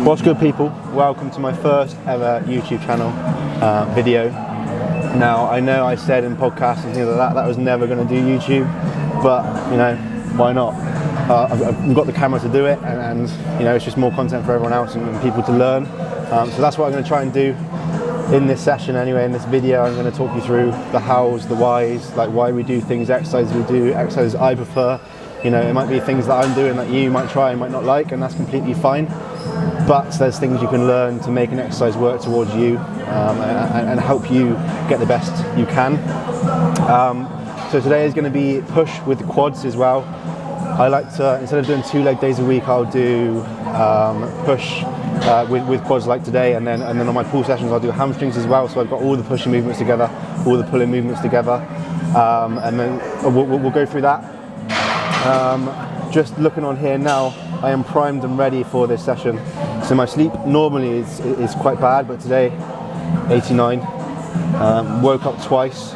What's good, people? Welcome to my first ever YouTube channel video. Now, I know I said in podcasts and things like that I was never going to do YouTube, but you know, why not? I've got the camera to do it, and you know, it's just more content for everyone else and people to learn. So that's what I'm going to try and do in this session anyway. In this video, I'm going to talk you through the hows, the whys, like why we do things, exercises we do, exercises I prefer. You know, it might be things that I'm doing that you might try and might not like, and that's completely fine. But there's things you can learn to make an exercise work towards you and help you get the best you can. So today is going to be push with the quads as well. I like to, instead of doing 2 leg days a week, I'll do push with quads like today, and then on my pull sessions I'll do hamstrings as well. So I've got all the pushing movements together, all the pulling movements together, and then we'll go through that. Just looking on here now, I am primed and ready for this session. So my sleep normally is quite bad, but today 89. Woke up twice.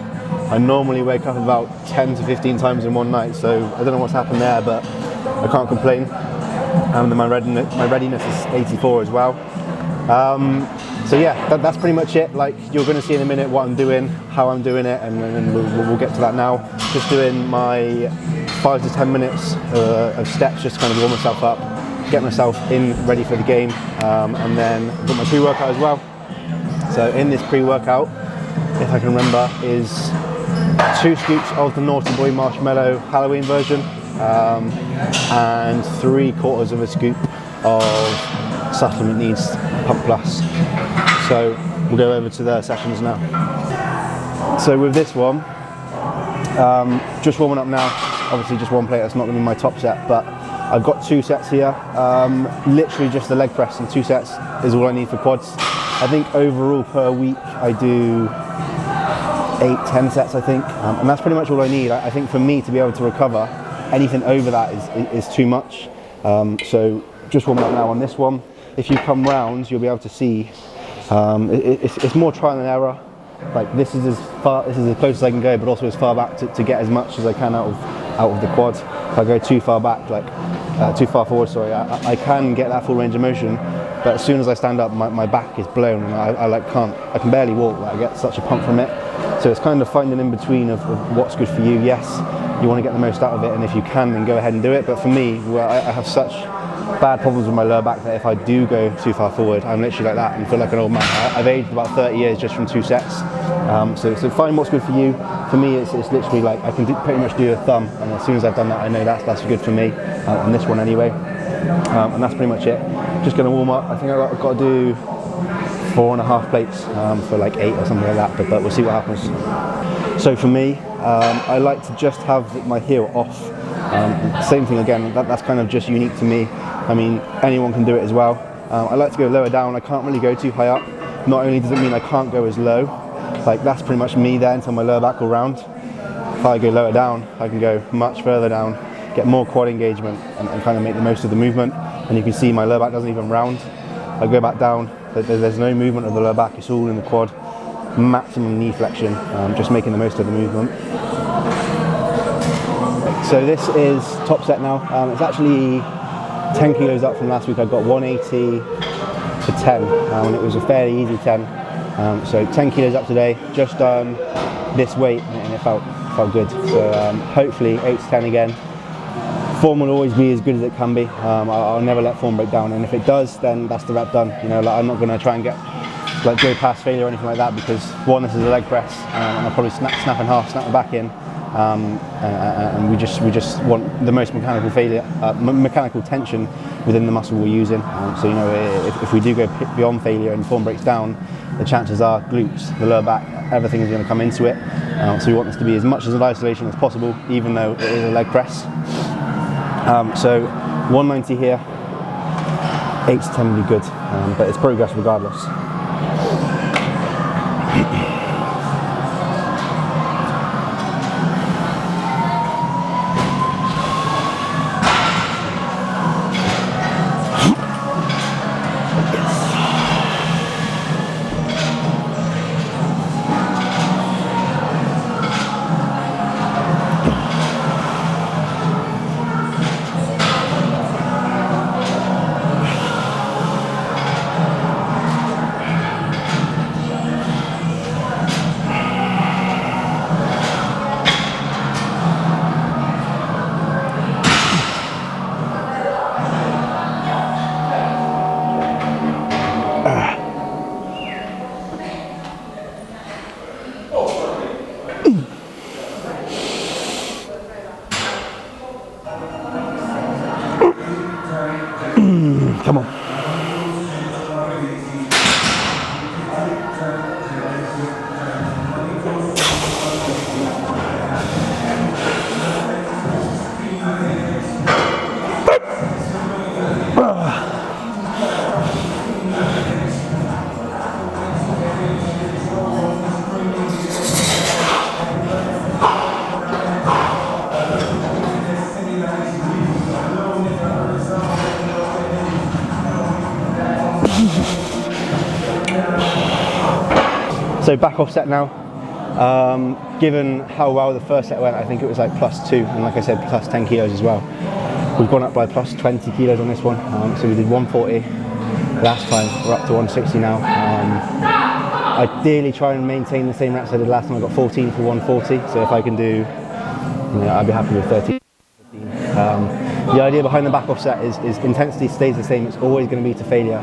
I normally wake up about 10 to 15 times in one night, so I don't know what's happened there, but I can't complain. And my readiness is 84 as well. So yeah, that's pretty much it. Like, you're going to see in a minute what I'm doing, how I'm doing it, and then we'll get to that now. Just doing my 5 to 10 minutes of steps, just to kind of warm myself up, get myself in ready for the game, and then I've got my pre-workout as well. So in this pre-workout, if I can remember, is 2 scoops of the Naughty Boy Marshmallow Halloween version, and 3/4 of a scoop of Supplement Needs Pump Plus. So we'll go over to the sessions now. So with this one, just warming up now. Obviously just one plate, that's not going to be my top set, but I've got 2 sets here. Literally just the leg press and 2 sets is all I need for quads. I think overall per week I do 8-10 sets, I think, and that's pretty much all I need. I think for me to be able to recover, anything over that is too much. So just warming up now on this one. If you come round, you'll be able to see it's more trial and error. Like, this is as close as I can go, but also as far back to get as much as I can out of the quad. If I go too far back, too far forward, sorry, I can get that full range of motion, but as soon as I stand up, my back is blown, and I can barely walk. Like, I get such a pump from it. So it's kind of finding in between of what's good for you. Yes, you want to get the most out of it, and if you can, then go ahead and do it. But for me, I have such bad problems with my lower back that if I do go too far forward, I'm literally like that and feel like an old man. I've aged about 30 years just from 2 sets. So find what's good for you. For me, it's literally like I can pretty much do a thumb, and as soon as I've done that, I know that's good for me, on this one anyway. And that's pretty much it. Just going to warm up. I think I've got to do 4.5 plates for like 8 or something like that, but we'll see what happens. So for me, I like to just have my heel off. Same thing again, that's kind of just unique to me. I mean, anyone can do it as well. I like to go lower down. I can't really go too high up. Not only does it mean I can't go as low, like that's pretty much me there until my lower back will round. If I go lower down, I can go much further down, get more quad engagement, and kind of make the most of the movement. And you can see my lower back doesn't even round. I go back down, there's no movement of the lower back, it's all in the quad. Maximum knee flexion, just making the most of the movement. So this is top set now. It's actually 10 kilos up from last week. I got 180 for 10, and it was a fairly easy 10. So 10 kilos up today, just done this weight, and it felt good. So hopefully 8 to 10 again. Form will always be as good as it can be. I'll never let form break down, and if it does, then that's the rep done. You know, like, I'm not going to try and go past failure or anything like that, because one, this is a leg press, and I'll probably snap in half, snap it back in. And we just want the most mechanical tension within the muscle we're using. So you know, if we do go beyond failure and form breaks down, the chances are glutes, the lower back, everything is going to come into it. So we want this to be as much as an isolation as possible, even though it is a leg press. So 190 here, 8 to 10 would be good, but it's progress regardless. So back off set now. Given how well the first set went, I think it was like +2, and like I said, +10 kilos as well. We've gone up by +20 kilos on this one. So we did 140 last time, we're up to 160 now. Ideally try and maintain the same reps I did last time. I got 14 for 140, so if I can do, I'd be happy with 13. The idea behind the back off set is intensity stays the same. It's always going to be to failure.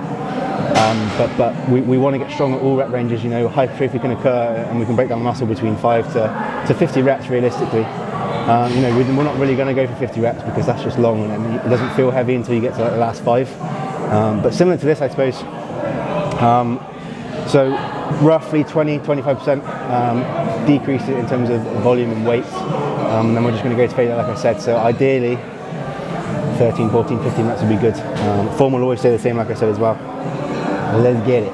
But we want to get strong at all rep ranges. Hypertrophy can occur and we can break down the muscle between 5 to 50 reps realistically. We're not really going to go for 50 reps because that's just long and it doesn't feel heavy until you get to like the last 5. But similar to this, I suppose. So roughly 20-25% decrease in terms of volume and weight. Then we're just going to go to failure, like I said. So ideally 13, 14, 15 reps would be good. Form will always stay the same, like I said as well. Let's get it.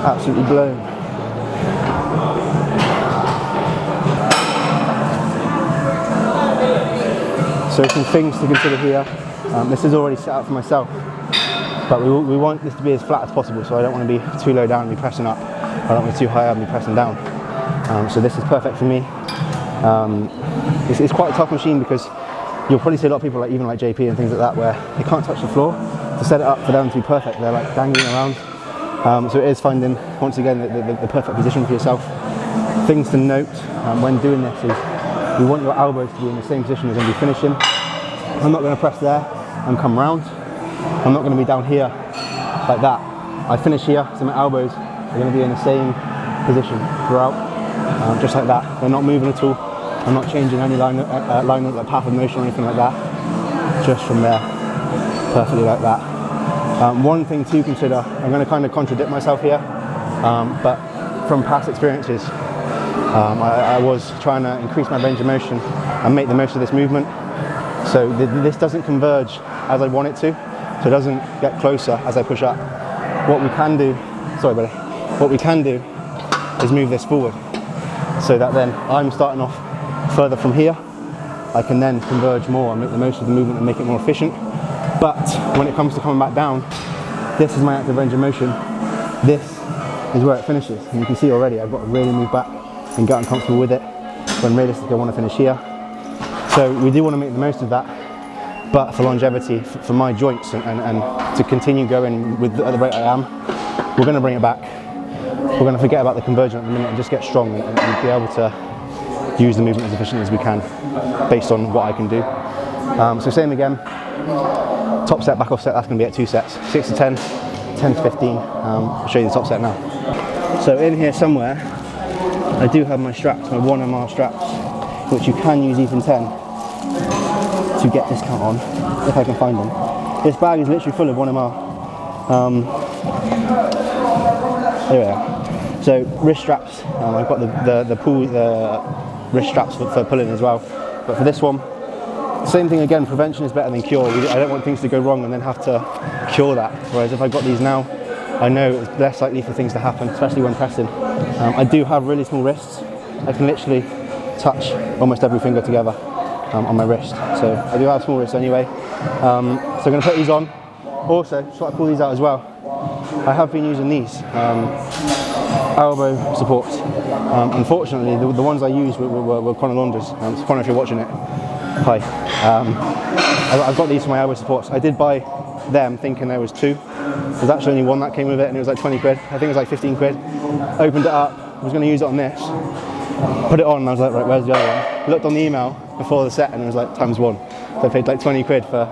Absolutely blown. So some things to consider here. This is already set up for myself, but we want this to be as flat as possible, so I don't want to be too low down and be pressing up. I don't want to be too high up and be pressing down. So this is perfect for me. It's quite a tough machine because you'll probably see a lot of people even like JP and things like that where they can't touch the floor. To set it up for them to be perfect, they're like dangling around. So it is finding, once again, the perfect position for yourself. Things to note when doing this is you want your elbows to be in the same position as when you're finishing. I'm not going to press there and come round. I'm not going to be down here like that. I finish here, so my elbows are going to be in the same position throughout, just like that. They're not moving at all. I'm not changing any line like path of motion or anything like that. Just from there, perfectly like that. One thing to consider, I'm going to kind of contradict myself here, but from past experiences, I was trying to increase my range of motion and make the most of this movement. So this doesn't converge as I want it to, so it doesn't get closer as I push up. What we can do, what we can do is move this forward, so that then I'm starting off further from here. I can then converge more and make the most of the movement and make it more efficient. But when it comes to coming back down, this is my active range of motion. This is where it finishes. And you can see already I've got to really move back and get uncomfortable with it, when realistically I want to finish here. So we do want to make the most of that, but for longevity, for my joints and to continue going at the rate I am, we're going to bring it back. We're going to forget about the conversion at the minute and just get strong and be able to use the movement as efficiently as we can based on what I can do. So same again, top set, back off set, that's going to be at 2 sets, 6 to 10, 10 to 15. I'll show you the top set now. So in here somewhere, I do have my straps, my 1MR straps, which you can use even 10 to get this count on, if I can find them. This bag is literally full of 1MR. Here we are. So wrist straps, I've got the wrist straps for pulling as well. But for this one, same thing again, prevention is better than cure. I don't want things to go wrong and then have to cure that. Whereas if I got these now, I know it's less likely for things to happen, especially when pressing. I do have really small wrists. I can literally touch almost every finger together. on my wrist. So I do have small wrists anyway. So I'm going to put these on. Also, just like I pull these out as well, I have been using these elbow supports. Unfortunately, the ones I used were Conor Launders. So Conor, if you're watching it, hi. I've got these for my elbow supports. I did buy them thinking there was two. There's actually only one that came with it, and it was like 20 quid. I think it was like 15 quid. Opened it up, was going to use it on this. Put it on, and I was like, right, where's the other one? Looked on the email before the set, and it was like ×1. So I paid like 20 quid for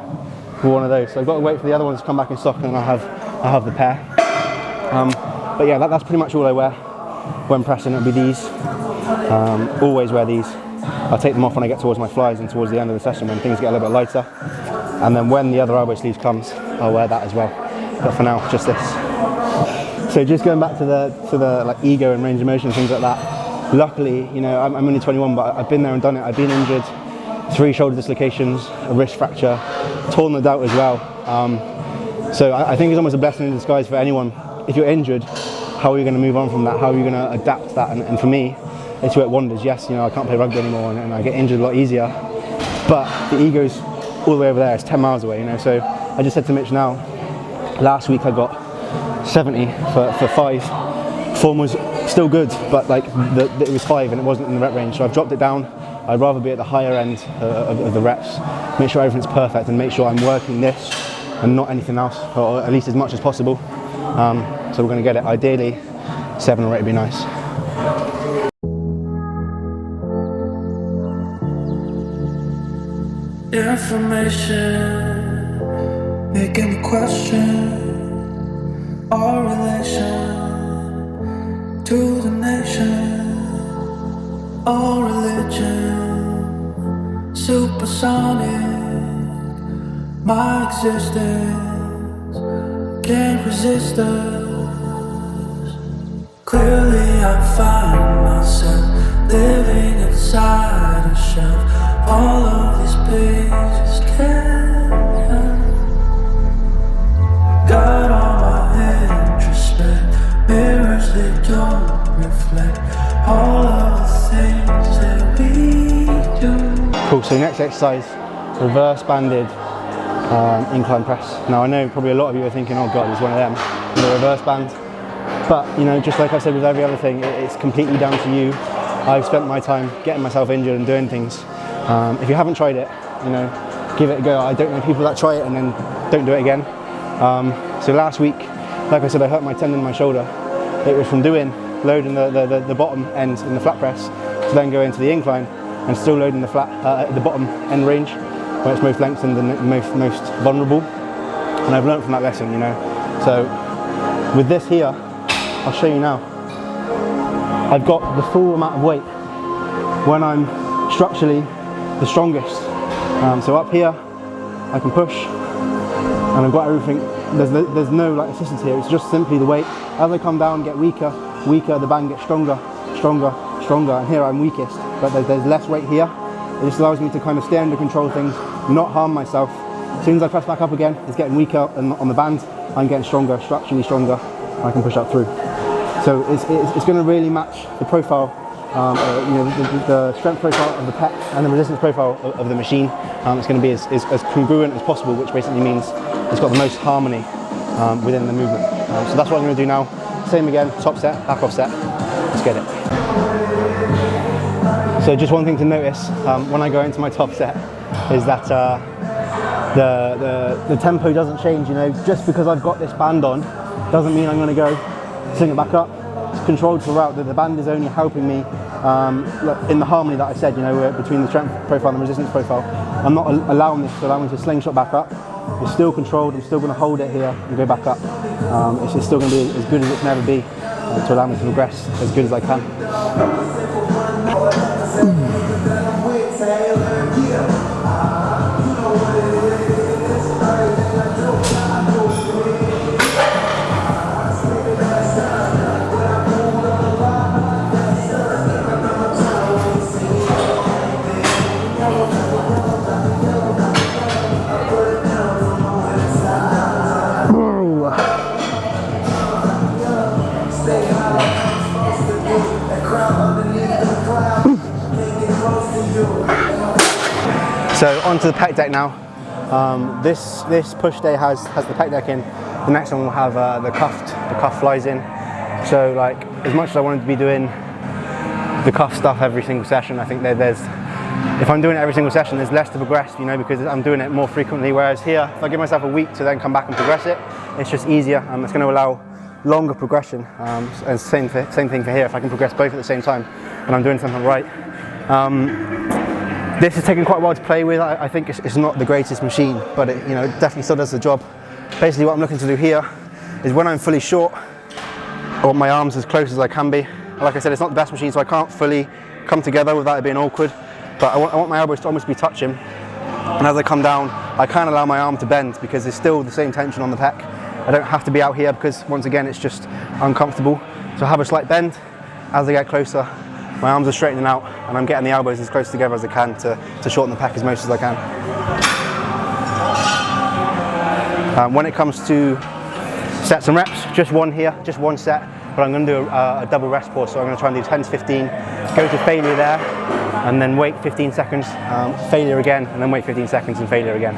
one of those. So I've got to wait for the other ones to come back in stock, and then I'll have the pair. But yeah, that's pretty much all I wear when pressing. It'll be these. Always wear these. I'll take them off when I get towards my flies and towards the end of the session when things get a little bit lighter. And then when the other elbow sleeve comes, I'll wear that as well. But for now, just this. So just going back to the like ego and range of motion, things like that. Luckily, you know, I'm only 21, but I've been there and done it. I've been injured, 3 shoulder dislocations, a wrist fracture, torn the out as well. So I think it's almost a blessing in disguise for anyone. If you're injured, how are you going to move on from that? How are you going to adapt that? And for me, it's worked wonders. Yes, you know, I can't play rugby anymore, and I get injured a lot easier. But the ego's all the way over there. It's 10 miles away, you know. So I just said to Mitch now, last week I got 70 for 5. Form was still good, but like it was 5 and it wasn't in the rep range. So I've dropped it down. I'd rather be at the higher end of the reps, make sure everything's perfect, and make sure I'm working this and not anything else, or at least as much as possible. So we're going to get it. Ideally, 7 or 8 would be nice. Information, making me question our relation to the nation, our religion, supersonic, my existence can't resist us. Clearly I find myself living inside a shelf. All of these pages can't help. Got all my introspect, mirrors they don't reflect all of the things that we do. Cool, so next exercise, reverse banded incline press. Now I know probably a lot of you are thinking, oh god, it's one of them, with a reverse band. But you know, just like I said with every other thing, it's completely down to you. I've spent my time getting myself injured and doing things. If you haven't tried it, you know, give it a go. I don't know people that try it and then don't do it again. So last week, like I said, I hurt my tendon in my shoulder. It was from loading the bottom end in the flat press to then go into the incline and still loading the bottom end range where it's most lengthened and most vulnerable. And I've learned from that lesson, you know. So with this here, I'll show you now. I've got the full amount of weight when I'm structurally the strongest. So up here, I can push, and I've got everything. There's no like assistance here. It's just simply the weight. As I come down, get weaker, the band gets stronger, and here I'm weakest. But there's less weight here. It just allows me to kind of stay under control things, not harm myself. As soon as I press back up again, it's getting weaker, and on the band, I'm getting stronger, structurally stronger, and I can push up through. So it's going to really match the profile. You know, the strength profile of the pec and the resistance profile of the machine. It's going to be as congruent as possible, which basically means it's got the most harmony within the movement. So that's what I'm going to do now. Same again, top set, back off set. Let's get it. So just one thing to notice when I go into my top set is that the tempo doesn't change. You know, just because I've got this band on doesn't mean I'm going to go swing it back up. It's controlled throughout. The band is only helping me in the harmony that I said, you know, between the strength profile and the resistance profile. I'm not allowing this to allow me to slingshot back up. It's still controlled. I'm still going to hold it here and go back up. It's still going to be as good as it's never be to allow me to progress as good as I can. So onto the pec deck now. This push day has the pec deck in. The next one will have the cuff flies in. So like, as much as I wanted to be doing the cuff stuff every single session, I think if I'm doing it every single session, there's less to progress, you know, because I'm doing it more frequently. Whereas here, if I give myself a week to then come back and progress it, it's just easier. It's going to allow longer progression. And same thing for here. If I can progress both at the same time, and I'm doing something right. This is taking quite a while to play with. I think it's not the greatest machine, but it definitely still does the job. Basically, what I'm looking to do here is when I'm fully short, I want my arms as close as I can be. Like I said, it's not the best machine, so I can't fully come together without it being awkward. But I want my elbows to almost be touching. And as I come down, I can't allow my arm to bend because there's still the same tension on the pec. I don't have to be out here because, once again, it's just uncomfortable. So I have a slight bend. As I get closer, my arms are straightening out and I'm getting the elbows as close together as I can to shorten the pec as much as I can. When it comes to sets and reps, just one here, just one set, but I'm going to do a double rest pause. So I'm going to try and do 10 to 15, go to failure there, and then wait 15 seconds, failure again, and then wait 15 seconds and failure again.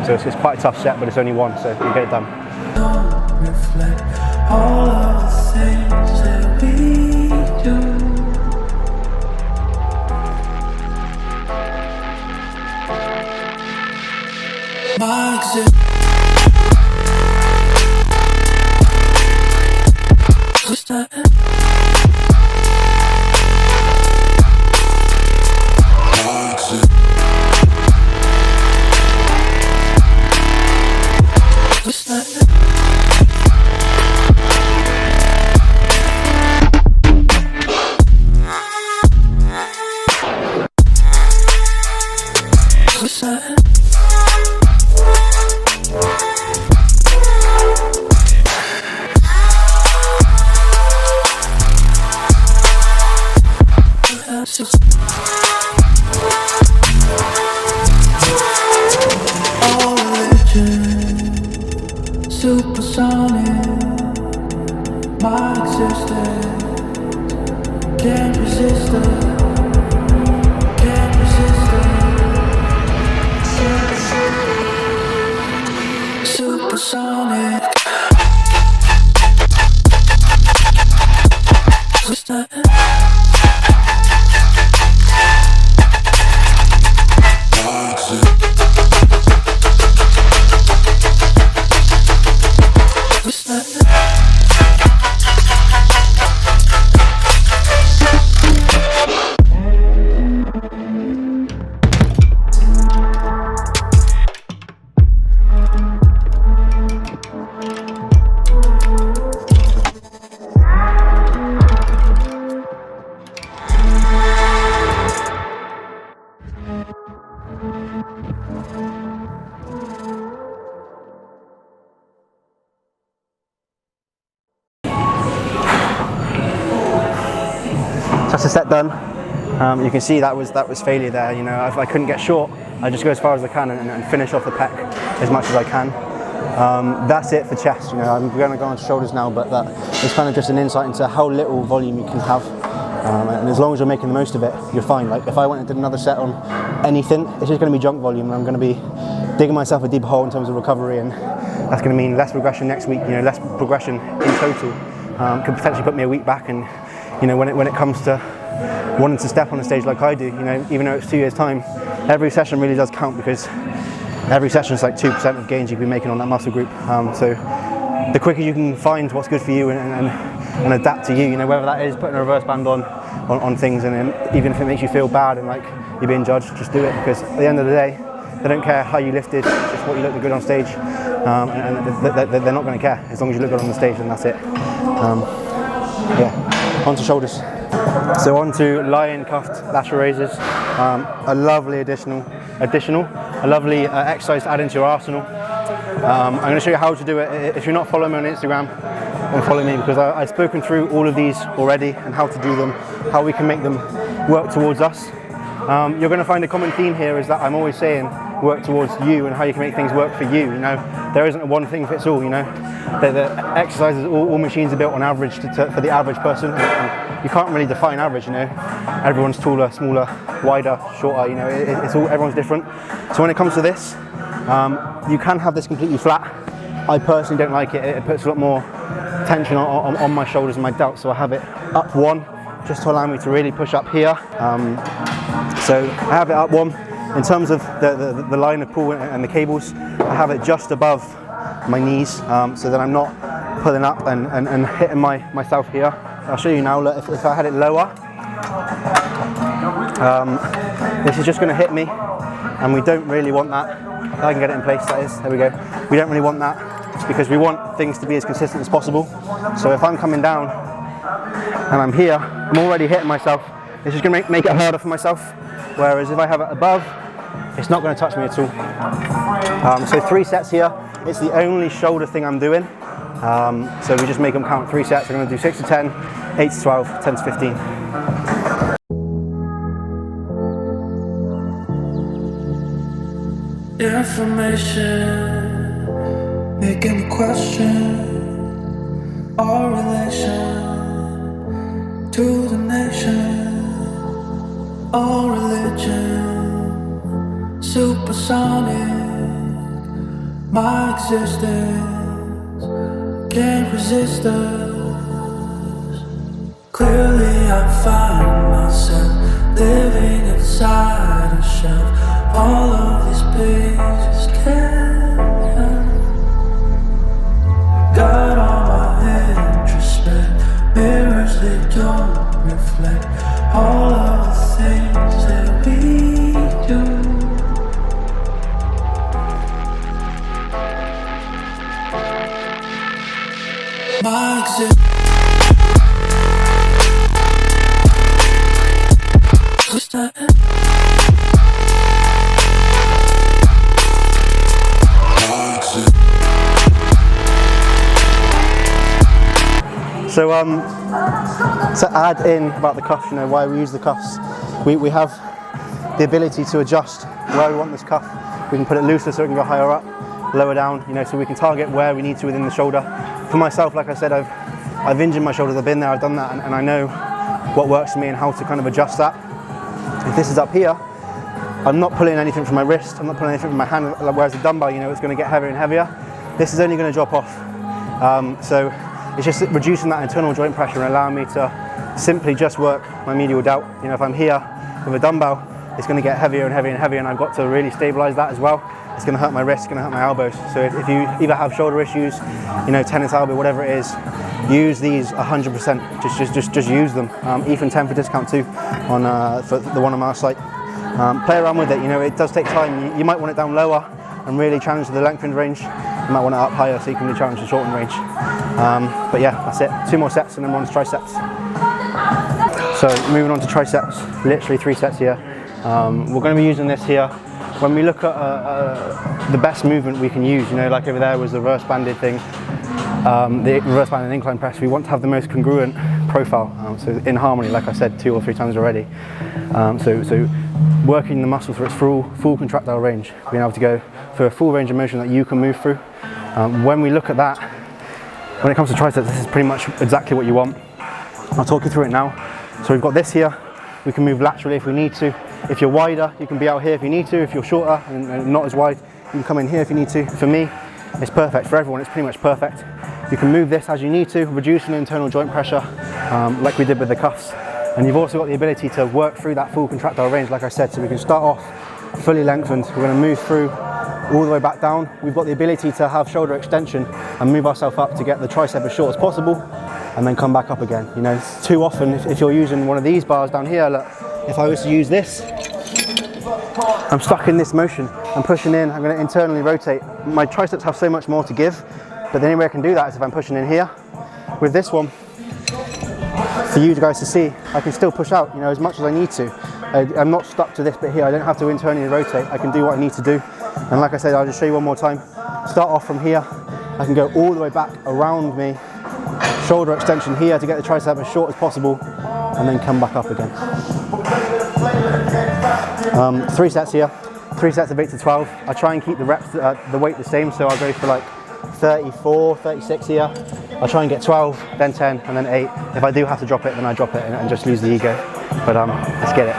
So it's quite a tough set, but it's only one, so you get it done. Don't reflect all of the things that we do. My existence. Supersonic, my existence can't resist it, can't resist it. Supersonic. That's a set done. You can see that was failure there. You know, if I couldn't get short, I just go as far as I can and finish off the pec as much as I can. That's it for chest. You know, I'm going to go on to shoulders now, but that is kind of just an insight into how little volume you can have. And as long as you're making the most of it, you're fine. Like if I went and did another set on anything, it's just going to be junk volume, and I'm going to be digging myself a deep hole in terms of recovery, and that's going to mean less progression next week. You know, less progression in total. Could potentially put me a week back, and you know, when it comes to wanting to step on a stage like I do, you know, even though it's 2 years' time, every session really does count, because every session is like 2% of gains you can be making on that muscle group. So the quicker you can find what's good for you and adapt to you, you know, whether that is putting a reverse band on things, and then even if it makes you feel bad and like you're being judged, just do it, because at the end of the day, they don't care how you lifted, just what you look good on stage, and they're not going to care. As long as you look good on the stage, then that's it. Yeah, on to shoulders. So on to lion cuffed lateral raises. A lovely additional, a lovely exercise to add into your arsenal. I'm going to show you how to do it. If you're not following me on Instagram, then follow me, because I've spoken through all of these already and how to do them, how we can make them work towards us. You're going to find a common theme here is that I'm always saying work towards you and how you can make things work for you. You know, there isn't a one thing fits all. You know, the exercises, all machines are built on average for the average person. you can't really define average, you know. Everyone's taller, smaller, wider, shorter, you know, it's all, everyone's different. So when it comes to this, you can have this completely flat. I personally don't like it. It puts a lot more tension on my shoulders and my delts, so I have it up one, just to allow me to really push up here. So I have it up one. In terms of the line of pull and the cables, I have it just above my knees, so that I'm not pulling up and hitting myself here. I'll show you now. Look, if I had it lower, this is just going to hit me, and we don't really want that. I can get it in place, that is, there we go. We don't really want that, because we want things to be as consistent as possible. So if I'm coming down and I'm here, I'm already hitting myself. This is going to make it harder for myself, whereas if I have it above, it's not going to touch me at all. So 3 sets here. It's the only shoulder thing I'm doing. So we just make them count 3 sets. I'm going to do 6 to 10, 8 to 12, 10 to 15. Information, making me question our relation to the nation, our religion, supersonic, my existence can't resist us. Clearly I find myself living inside a shelf. All of these pages can't help. Got all my introspect, mirrors they don't reflect all of the things that we do. My existence. So to add in about the cuffs, you know, why we use the cuffs, we have the ability to adjust where we want this cuff. We can put it looser so it can go higher up, lower down, you know, so we can target where we need to within the shoulder. For myself, like I said, I've injured my shoulders, I've been there, I've done that, and I know what works for me and how to kind of adjust that. If this is up here, I'm not pulling anything from my wrist, I'm not pulling anything from my hand, whereas the dumbbell, you know, it's going to get heavier and heavier. This is only going to drop off. So it's just reducing that internal joint pressure and allowing me to simply just work my medial delt. You know, if I'm here with a dumbbell, it's going to get heavier and heavier and heavier, and I've got to really stabilize that as well. It's going to hurt my wrists, it's going to hurt my elbows. So if you either have shoulder issues, you know, tennis elbow, whatever it is, use these 100%. Just use them. Even 10 for discount too on for the one on our site. Play around with it. You know, it does take time. You might want it down lower and really challenge the lengthened range. You might want it up higher so you can really challenge the shortened range. But yeah, that's it. 2 more sets and then we're on to triceps. So moving on to triceps, literally 3 sets here. We're going to be using this here. When we look at the best movement we can use, you know, like over there was the reverse banded thing, the reverse banded incline press, we want to have the most congruent profile, so in harmony, like I said 2 or 3 times already. So working the muscle through its full contractile range, being able to go for a full range of motion that you can move through. When we look at that, when it comes to triceps, this is pretty much exactly what you want. I'll talk you through it now. So we've got this here, we can move laterally if we need to. If you're wider, you can be out here if you need to. If you're shorter and not as wide, you can come in here if you need to. For me, it's perfect. For everyone, it's pretty much perfect. You can move this as you need to, reducing internal joint pressure, like we did with the cuffs. And you've also got the ability to work through that full contractile range, like I said. So we can start off fully lengthened. We're going to move through all the way back down. We've got the ability to have shoulder extension and move ourselves up to get the tricep as short as possible, and then come back up again. You know, too often, if you're using one of these bars down here, look, if I was to use this, I'm stuck in this motion. I'm pushing in, I'm going to internally rotate. My triceps have so much more to give, but the only way I can do that is if I'm pushing in here. With this one, for you guys to see, I can still push out, you know, as much as I need to. I'm not stuck to this bit here. I don't have to internally rotate. I can do what I need to do. And like I said, I'll just show you one more time. Start off from here. I can go all the way back around me. Shoulder extension here to get the tricep as short as possible, and then come back up again. 3 sets here, 3 sets of 8 to 12. I try and keep the reps, the weight the same, so I'll go for like 34, 36 here, I'll try and get 12, then 10, and then 8. If I do have to drop it, then I drop it and just lose the ego. But let's get it.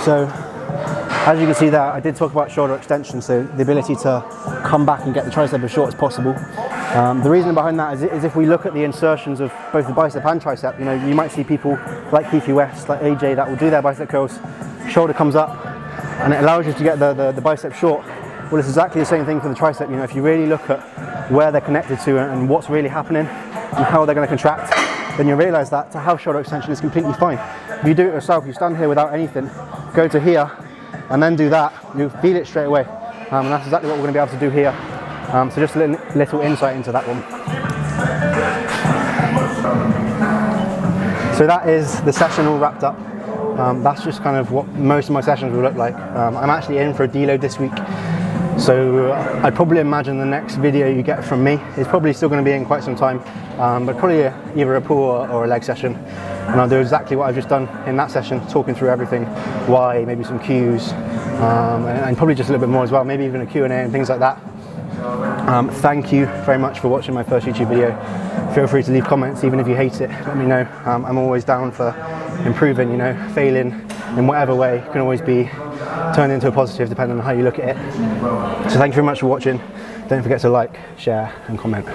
So, as you can see there, I did talk about shoulder extension, so the ability to come back and get the tricep as short as possible. The reason behind that is if we look at the insertions of both the bicep and tricep, you know, you might see people like Keithy West, like AJ, that will do their bicep curls, shoulder comes up, and it allows you to get the bicep short. Well, it's exactly the same thing for the tricep. You know, if you really look at where they're connected to and what's really happening and how they're going to contract, then you realise that to have shoulder extension is completely fine. If you do it yourself, you stand here without anything, go to here, and then do that, you feel it straight away. And that's exactly what we're going to be able to do here. So just a little insight into that one. So that is the session all wrapped up. That's just kind of what most of my sessions will look like. I'm actually in for a deload this week. So I'd probably imagine the next video you get from me is probably still going to be in quite some time, but probably either a pull or a leg session. And I'll do exactly what I've just done in that session, talking through everything, why, maybe some cues, and probably just a little bit more as well, maybe even a Q&A and things like that. Thank you very much for watching my first YouTube video. Feel free to leave comments, even if you hate it, let me know. I'm always down for improving, you know, failing in whatever way can always be turned into a positive depending on how you look at it. So thank you very much for watching. Don't forget to like, share and comment.